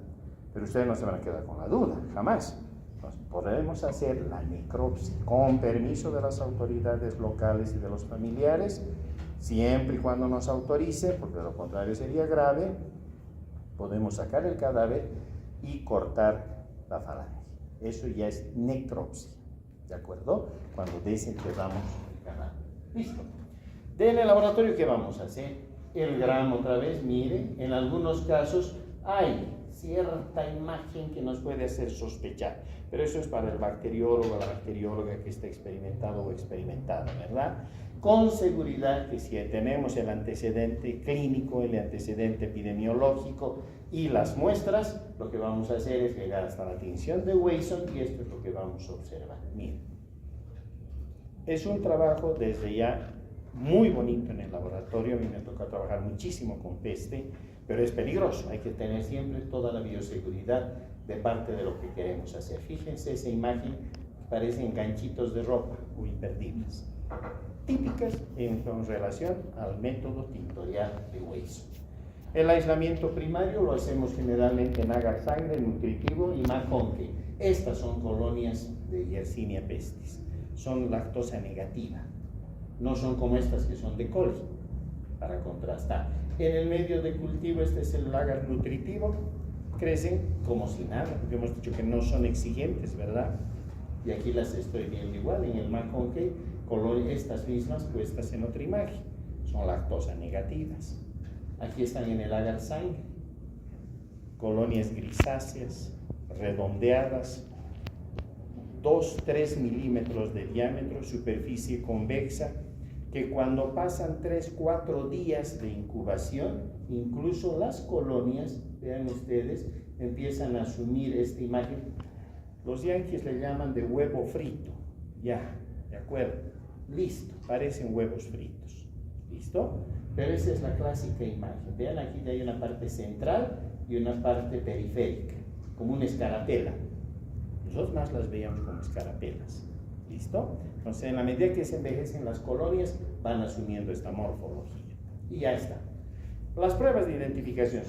Pero ustedes no se van a quedar con la duda, jamás. Entonces, podremos hacer la necropsia con permiso de las autoridades locales y de los familiares, siempre y cuando nos autorice, porque de lo contrario sería grave. Podemos sacar el cadáver y cortar la falange. Eso ya es necropsia, ¿de acuerdo? Cuando desenterramos el cadáver. Listo. En el laboratorio, ¿qué vamos a hacer? El gramo otra vez, miren, en algunos casos hay cierta imagen que nos puede hacer sospechar, pero eso es para el bacteriólogo o la bacterióloga que está experimentado o experimentada, ¿verdad? Con seguridad que si tenemos el antecedente clínico, el antecedente epidemiológico y las muestras, lo que vamos a hacer es llegar hasta la tinción de Wayson, y esto es lo que vamos a observar. Miren, es un trabajo desde ya muy bonito en el laboratorio. A mí me toca trabajar muchísimo con peste, pero es peligroso. Hay que tener siempre toda la bioseguridad de parte de lo que queremos hacer. Fíjense esa imagen, parecen ganchitos de ropa muy imperdibles, típicas en relación al método tintorial de Wayson. El aislamiento primario lo hacemos generalmente en agar sangre, nutritivo y McConkey. Estas son colonias de Yersinia pestis, son lactosa negativa, no son como estas que son de coli, para contrastar. En el medio de cultivo, este es el agar nutritivo, crecen como si nada, porque hemos dicho que no son exigentes, ¿verdad? Y aquí las estoy viendo igual en el McConkey, estas mismas puestas en otra imagen. son lactosa negativas. Aquí están en el agar sangre, colonias grisáceas, redondeadas, 2-3 milímetros de diámetro, superficie convexa, que cuando pasan 3-4 días de incubación, incluso las colonias, vean ustedes, empiezan a asumir esta imagen. Los yanquis le llaman de huevo frito. Ya, de acuerdo. Listo, parecen huevos fritos. ¿Listo? Pero esa es la clásica imagen. Vean, aquí hay una parte central y una parte periférica, como una escarapela. Nosotros más las veíamos como escarapelas. ¿Listo? Entonces, en la medida que se envejecen las colonias, van asumiendo esta morfología. Y ya está. Las pruebas de identificación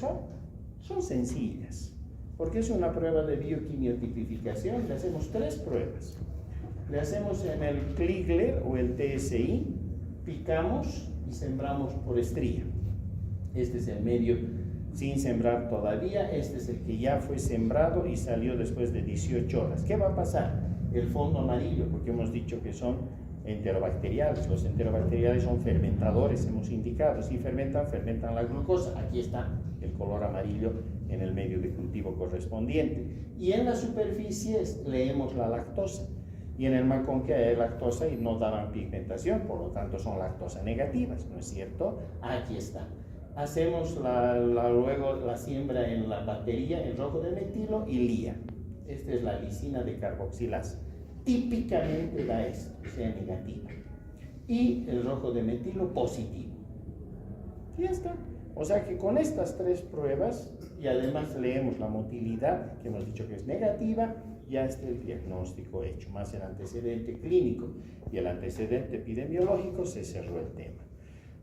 son sencillas, porque es una prueba de bioquimiotipificación. Le hacemos 3 pruebas. Le hacemos en el Kligler o el TSI, picamos y sembramos por estría. Este es el medio sin sembrar todavía, este es el que ya fue sembrado y salió después de 18 horas. ¿Qué va a pasar? El fondo amarillo, porque hemos dicho que son enterobacteriales. Los enterobacteriales son fermentadores, hemos indicado. Si fermentan la glucosa. Aquí está el color amarillo en el medio de cultivo correspondiente. Y en la superficie leemos la lactosa. Y en el macón que hay lactosa y no daban pigmentación, por lo tanto son lactosa negativas, ¿no es cierto? Aquí está. Hacemos luego la siembra en la batería, en rojo de metilo y lía. Esta es la lisina de carboxilasa. Típicamente da esto, o sea, negativa. Y el rojo de metilo positivo. Y ya está. O sea que con estas 3 pruebas, y además leemos la motilidad, que hemos dicho que es negativa, ya está el diagnóstico hecho, más el antecedente clínico y el antecedente epidemiológico, se cerró el tema.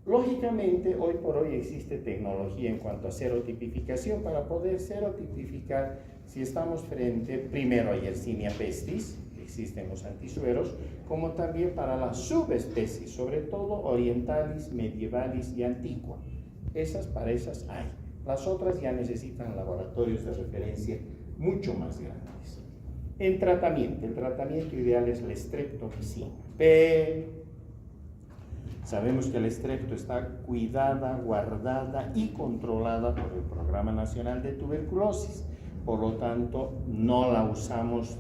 Lógicamente, hoy por hoy existe tecnología en cuanto a serotipificación para poder serotipificar si estamos frente, primero a Yersinia pestis, existen los antisueros, como también para las subespecies, sobre todo orientalis, medievalis y antigua. Para esas hay. Las otras ya necesitan laboratorios de referencia mucho más grandes. El tratamiento ideal es la streptomicina. Sabemos que el estrepto está cuidada, guardada y controlada por el Programa Nacional de Tuberculosis. Por lo tanto, no la usamos,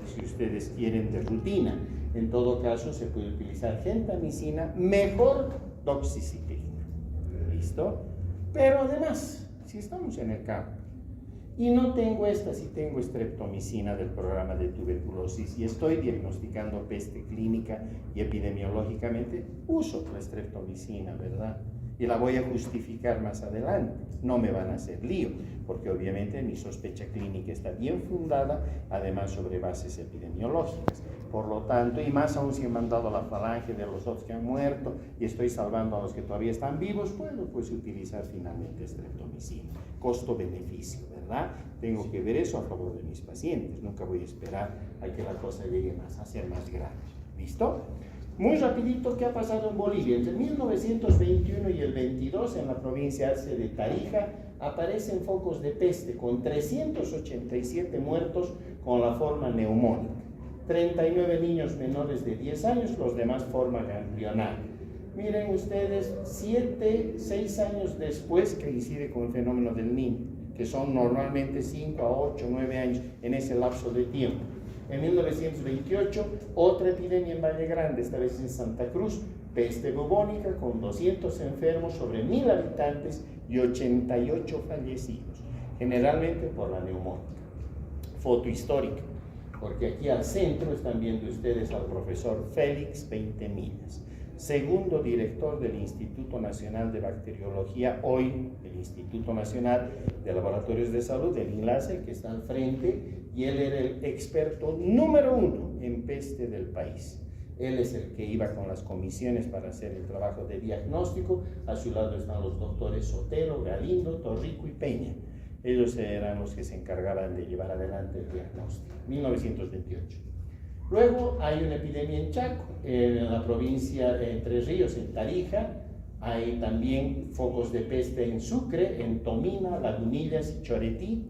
si ustedes quieren, de rutina. En todo caso, se puede utilizar gentamicina, mejor doxiciclina. ¿Listo? Pero además, si estamos en el campo y no tengo si tengo streptomicina del programa de tuberculosis y estoy diagnosticando peste clínica y epidemiológicamente, uso la streptomicina, ¿verdad? Y la voy a justificar más adelante. No me van a hacer lío, porque obviamente mi sospecha clínica está bien fundada, además sobre bases epidemiológicas. Por lo tanto, y más aún si he mandado la falange de los otros que han muerto y estoy salvando a los que todavía están vivos, puedo pues utilizar finalmente streptomicina. Costo-beneficio, ¿verdad? Tengo que ver eso a favor de mis pacientes. Nunca voy a esperar a que la cosa llegue a ser más grave. ¿Listo? Muy rapidito, ¿qué ha pasado en Bolivia? Entre 1921 y el 22, en la provincia de Tarija, aparecen focos de peste con 387 muertos con la forma neumónica. 39 niños menores de 10 años, los demás forma ganglionar. Miren ustedes, 6 años después, que coincide con el fenómeno del niño, que son normalmente 5 a 8, 9 años en ese lapso de tiempo. En 1928, otra epidemia en Valle Grande, esta vez en Santa Cruz, peste bubónica con 200 enfermos sobre 1000 habitantes y 88 fallecidos, generalmente por la neumónica. Foto histórica, porque aquí al centro están viendo ustedes al profesor Félix Veintemillas, segundo director del Instituto Nacional de Bacteriología, hoy el Instituto Nacional de Laboratorios de Salud, el INLASE, que está al frente, y él era el experto número 1 en peste del país. Él es el que iba con las comisiones para hacer el trabajo de diagnóstico. A su lado están los doctores Sotelo, Galindo, Torrico y Peña. Ellos eran los que se encargaban de llevar adelante el diagnóstico. 1928. Luego hay una epidemia en Chaco, en la provincia de Entre Ríos, en Tarija. Hay también focos de peste en Sucre, en Tomina, Lagunillas y Choretí.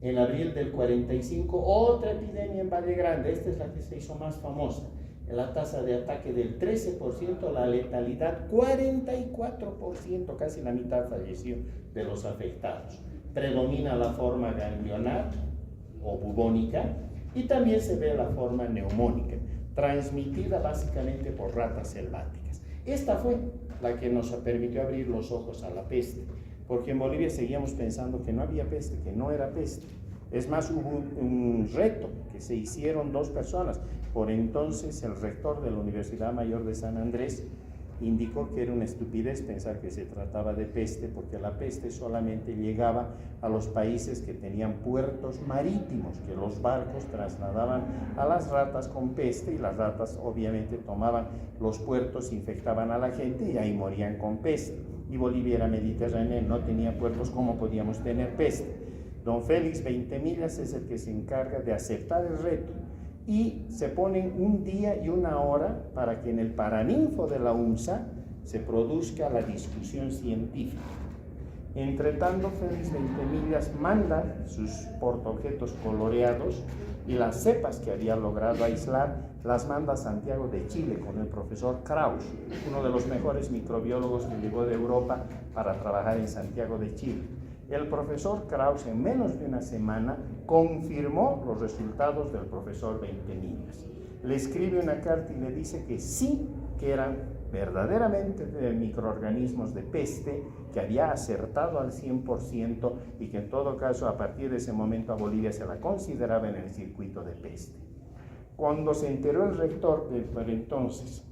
En abril del 45, otra epidemia en Valle Grande. Esta es la que se hizo más famosa. la tasa de ataque del 13%, la letalidad 44%, casi la mitad falleció de los afectados. Predomina la forma ganglionar o bubónica y también se ve la forma neumónica, transmitida básicamente por ratas selváticas. Esta fue la que nos permitió abrir los ojos a la peste, porque en Bolivia seguíamos pensando que no había peste, que no era peste. Es más, hubo un reto que se hicieron 2 personas. Por entonces, el rector de la Universidad Mayor de San Andrés indicó que era una estupidez pensar que se trataba de peste, porque la peste solamente llegaba a los países que tenían puertos marítimos, que los barcos trasladaban a las ratas con peste y las ratas obviamente tomaban los puertos, infectaban a la gente y ahí morían con peste. Y Bolivia era mediterránea, no tenía puertos, ¿cómo podíamos tener peste? Don Félix 20 Millas es el que se encarga de aceptar el reto y se ponen un día y una hora para que en el Paraninfo de la UNSA se produzca la discusión científica. Entre tanto, Félix 20 Millas manda sus portaobjetos coloreados y las cepas que había logrado aislar las manda a Santiago de Chile con el profesor Kraus, uno de los mejores microbiólogos que llegó de Europa para trabajar en Santiago de Chile. El profesor Kraus en menos de una semana confirmó los resultados del profesor 20 Millas. Le escribe una carta y le dice que sí, que eran verdaderamente microorganismos de peste, que había acertado al 100% y que en todo caso a partir de ese momento a Bolivia se la consideraba en el circuito de peste. Cuando se enteró el rector por entonces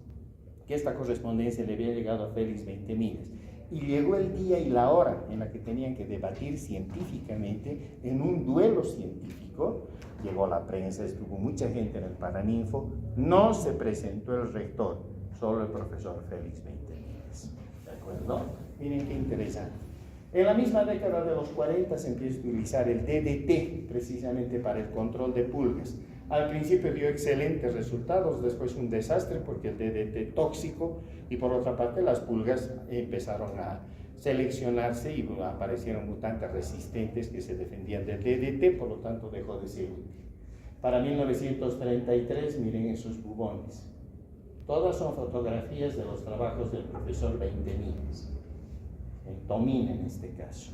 que esta correspondencia le había llegado a Félix 20 Millas, y llegó el día y la hora en la que tenían que debatir científicamente en un duelo científico, llegó la prensa, estuvo mucha gente en el Paraninfo, no se presentó el rector, solo el profesor Félix 20 Millas. ¿De acuerdo? Miren qué interesante. En la misma década de los 40 se empieza a utilizar el DDT precisamente para el control de pulgas. Al principio dio excelentes resultados, después un desastre porque el DDT tóxico y por otra parte las pulgas empezaron a seleccionarse y aparecieron mutantes resistentes que se defendían del DDT, por lo tanto dejó de ser útil. Para 1933, miren esos bubones. Todas son fotografías de los trabajos del profesor 20 Millas, en Tomín en este caso.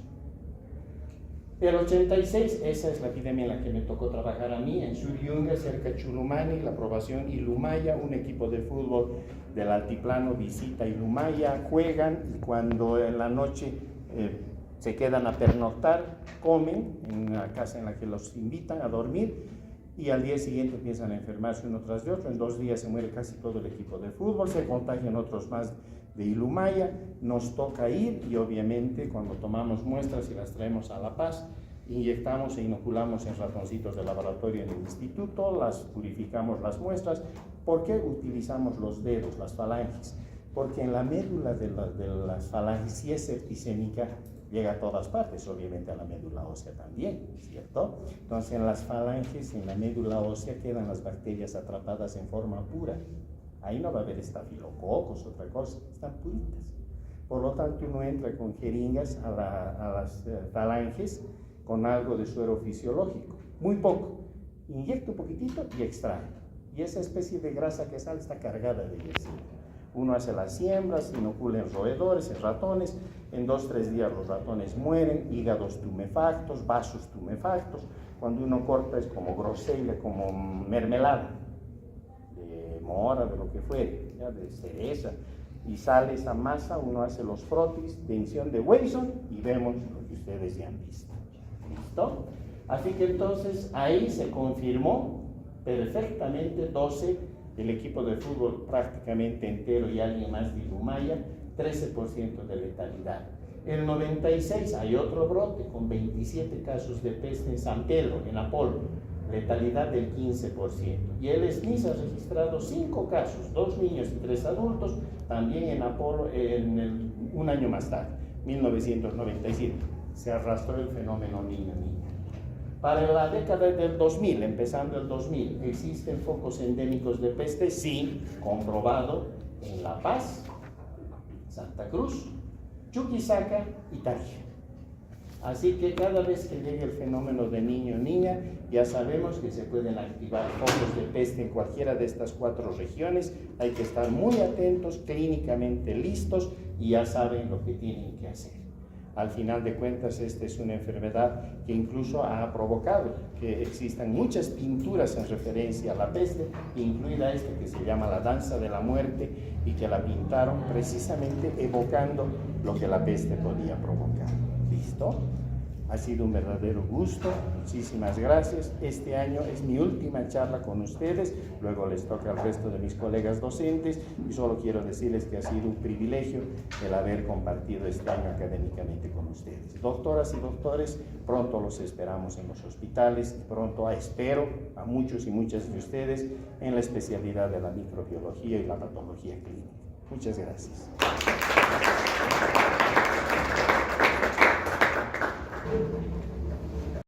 El 86, esa es la epidemia en la que me tocó trabajar a mí, en Suriunga, cerca de Chulumani, la aprobación Ilumaya, un equipo de fútbol del altiplano visita Ilumaya, juegan y cuando en la noche se quedan a pernoctar, comen en una casa en la que los invitan a dormir y al día siguiente empiezan a enfermarse uno tras de otro. En 2 días se muere casi todo el equipo de fútbol, se contagian otros más de Ilumaya, nos toca ir y obviamente cuando tomamos muestras y las traemos a La Paz, inyectamos e inoculamos en ratoncitos de laboratorio en el instituto, las purificamos las muestras. ¿Por qué utilizamos los dedos, las falanges? Porque en la médula de las falanges, si es septicémica, llega a todas partes, obviamente a la médula ósea también, ¿cierto? Entonces en las falanges, en la médula ósea quedan las bacterias atrapadas en forma pura. Ahí no va a haber estafilococos, otra cosa, están puritas. Por lo tanto, uno entra con jeringas a las falanges con algo de suero fisiológico, muy poco. Inyecta un poquitito y extrae. Y esa especie de grasa que sale está cargada de hielo. Uno hace las siembras, inocula en roedores, en ratones. En 2-3 días los ratones mueren, hígados tumefactos, vasos tumefactos. Cuando uno corta es como grosella, como mermelada. Mora, de lo que fuere, ¿ya? De cereza, y sale esa masa, uno hace los frotis, tensión de Wilson y vemos lo que ustedes ya han visto. ¿Listo? Así que entonces ahí se confirmó perfectamente 12, el equipo de fútbol prácticamente entero y alguien más de Ilumaya, 13% de letalidad. En 96 hay otro brote con 27 casos de peste en San Pedro, en Apolo, letalidad del 15%. Y el SNIS ha registrado 5 casos, 2 niños y 3 adultos, también en Apolo, un año más tarde, 1997. Se arrastró el fenómeno niño-niña. Para la década del 2000, empezando el 2000, ¿existen focos endémicos de peste? Sí, comprobado en La Paz, Santa Cruz, Chuquisaca y Tarija. Así que cada vez que llegue el fenómeno de niño o niña, ya sabemos que se pueden activar focos de peste en cualquiera de estas 4 regiones. Hay que estar muy atentos, clínicamente listos, y ya saben lo que tienen que hacer. Al final de cuentas, esta es una enfermedad que incluso ha provocado que existan muchas pinturas en referencia a la peste, incluida esta que se llama La Danza de la Muerte, y que la pintaron precisamente evocando lo que la peste podía provocar. ¿Listo? Ha sido un verdadero gusto, muchísimas gracias. Este año es mi última charla con ustedes, luego les toca al resto de mis colegas docentes, y solo quiero decirles que ha sido un privilegio el haber compartido este año académicamente con ustedes. Doctoras y doctores, pronto los esperamos en los hospitales, y pronto espero a muchos y muchas de ustedes en la especialidad de la microbiología y la patología clínica. Muchas gracias. Thank you.